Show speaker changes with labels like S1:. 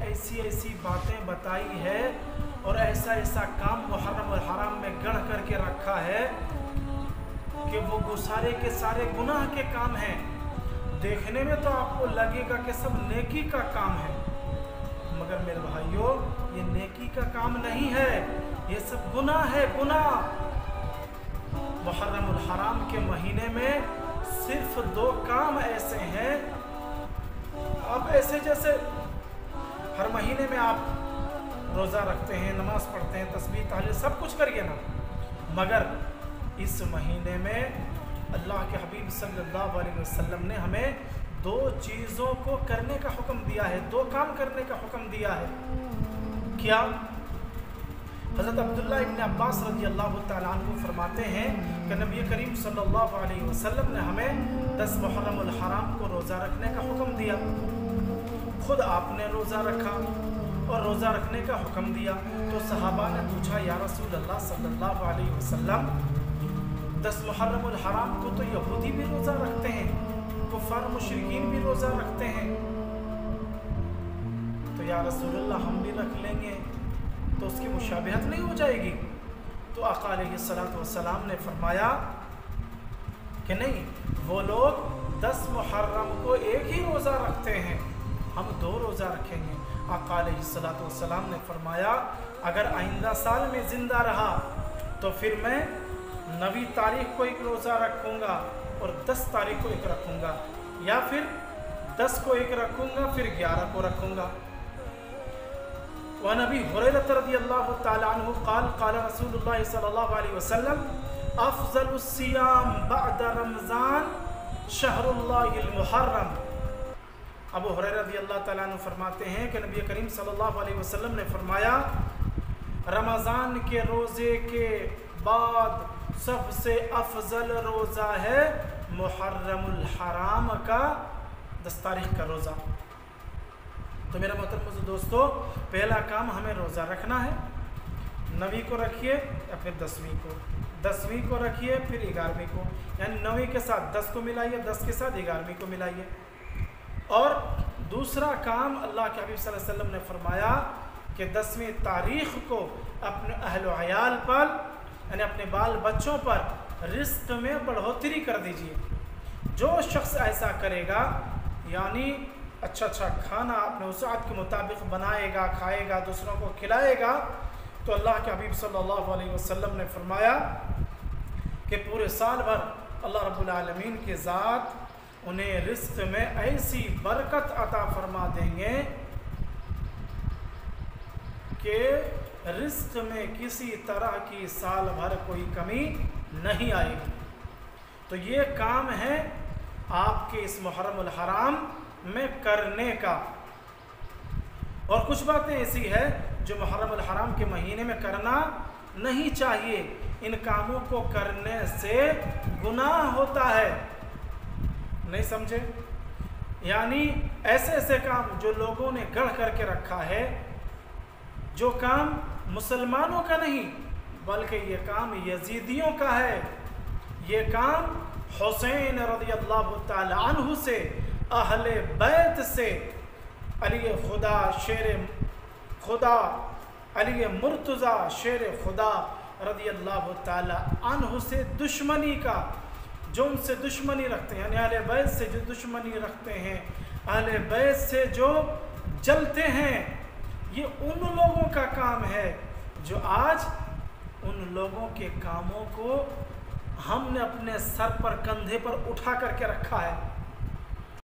S1: ऐसी ऐसी बातें बताई है और ऐसा ऐसा काम मुहर्रम और हराम में गढ़ करके रखा है कि वो सारे के सारे गुनाह के काम हैं। देखने में तो आपको लगेगा कि सब नेकी का काम है, मगर मेरे भाइयों ये नेकी का काम नहीं है, ये सब गुनाह है, गुनाह। मुहर्रम और हराम के महीने में सिर्फ 2 काम ऐसे हैं। अब ऐसे जैसे हर महीने में आप रोज़ा रखते हैं, नमाज पढ़ते हैं, तस्बीह तहलील सब कुछ करिए ना, मगर इस महीने में अल्लाह के हबीब सल्लल्लाहु अलैहि वसल्लम ने हमें 2 चीज़ों को करने का हुक्म दिया है, 2 काम करने का हुक्म दिया है। क्या? हज़रत अब्दुल्लाह इब्न अब्बास रज़ी अल्लाह तआला अन्हु फरमाते हैं कि नबी करीम सल्लल्लाहु अलैहि वसल्लम ने हमें 10 मुहर्रम अल हराम को रोज़ा रखने का हुक्म दिया। खुद आपने रोज़ा रखा और रोज़ा रखने का हुक्म दिया, तो सहाबा ने पूछा, या रसूल अल्लाह सल्लल्लाहु अलैहि वसल्लम 10 मुहर्रम अल हराम को तो यहूदी भी रोज़ा रखते हैं, कुफ़ार मुशरिकीन भी रोज़ा रखते हैं, तो या रसूल अल्लाह हम भी रख लेंगे तो उसकी मुशाबिहत नहीं हो जाएगी? तो आका अलैहिस्सलातु वस्सलाम ने फरमाया कि नहीं, वो लोग 10 मुहर्रम को एक ही रोज़ा रखते हैं, हम 2 रोज़ा रखेंगे। आका अलैहिस्सलातु वस्सलाम ने फरमाया, अगर आइंदा साल में ज़िंदा रहा तो फिर मैं 9 तारीख को एक रोज़ा रखूँगा और 10 तारीख को एक रखूँगा, या फिर 10 को एक रखूँगा फिर 11 को रखूँगा। व नबी हुरैरा रज़ियल्लाहु तआला अन्हु क़ाल क़ाल रसूलुल्लाह सल्लल्लाहु अलैहि वसल्लम अफ़ज़लुस सियाम बअद रमज़ान शहरुल्लाहिल मुहर्रम। अबू हुरैरा रज़ियल्लाहु तआला अन्हु फरमाते हैं कि नबी करीम सल्लल्लाहु अलैहि वसल्लम ने फरमाया, रमज़ान के रोज़े के बाद सबसे अफजल रोज़ा है मुहर्रमुल हराम का 10 तारीख का रोज़ा। तो मेरा मोहतरम दोस्तों, पहला काम हमें रोज़ा रखना है। 9वीं को रखिए या फिर 10वीं को, 10वीं को रखिए फिर 11वीं को, यानी 9वीं के साथ 10 को मिलाइए, 10 के साथ 11वीं को मिलाइए। और दूसरा काम अल्लाह के हबीब सल्लल्लाहु अलैहि वसल्लम ने फरमाया कि 10वीं तारीख को अपने अहल व अयाल पर, यानी अपने बाल बच्चों पर रिस्क में बढ़ोतरी कर दीजिए। जो शख्स ऐसा करेगा, यानी अच्छा अच्छा खाना अपने वसाअत के मुताबिक बनाएगा, खाएगा, दूसरों को खिलाएगा, तो अल्लाह के हबीब सल्लल्लाहु अलैहि वसल्लम ने फरमाया कि पूरे साल भर अल्लाह रब्बुल आलमीन के ज़ात उन्हें रिस्क में ऐसी बरकत अता फरमा देंगे कि रिस्क में किसी तरह की साल भर कोई कमी नहीं आएगी। तो ये काम है आपके इस मुहर्रम अल हराम में करने का। और कुछ बातें ऐसी है जो मुहर्रम अल हराम के महीने में करना नहीं चाहिए, इन कामों को करने से गुनाह होता है। नहीं समझे? यानी ऐसे ऐसे काम जो लोगों ने गढ़ करके रखा है, जो काम मुसलमानों का नहीं बल्कि ये काम यजीदियों का है। ये काम हुसैन रज़ियल्लाहु तआला अन्हु से, अहले बैत से, अली खुदा शेर खुदा, अली मुर्तज़ा शेर खुदा रज़ियल्लाहु तआला अन्हु से दुश्मनी का, जो उनसे दुश्मनी रखते हैं, यानी अहले बैत से जो दुश्मनी रखते हैं, अहले बैत से जो जलते हैं, ये उन लोगों का काम है जो आज उन लोगों के कामों को हमने अपने सर पर, कंधे पर उठा करके रखा है।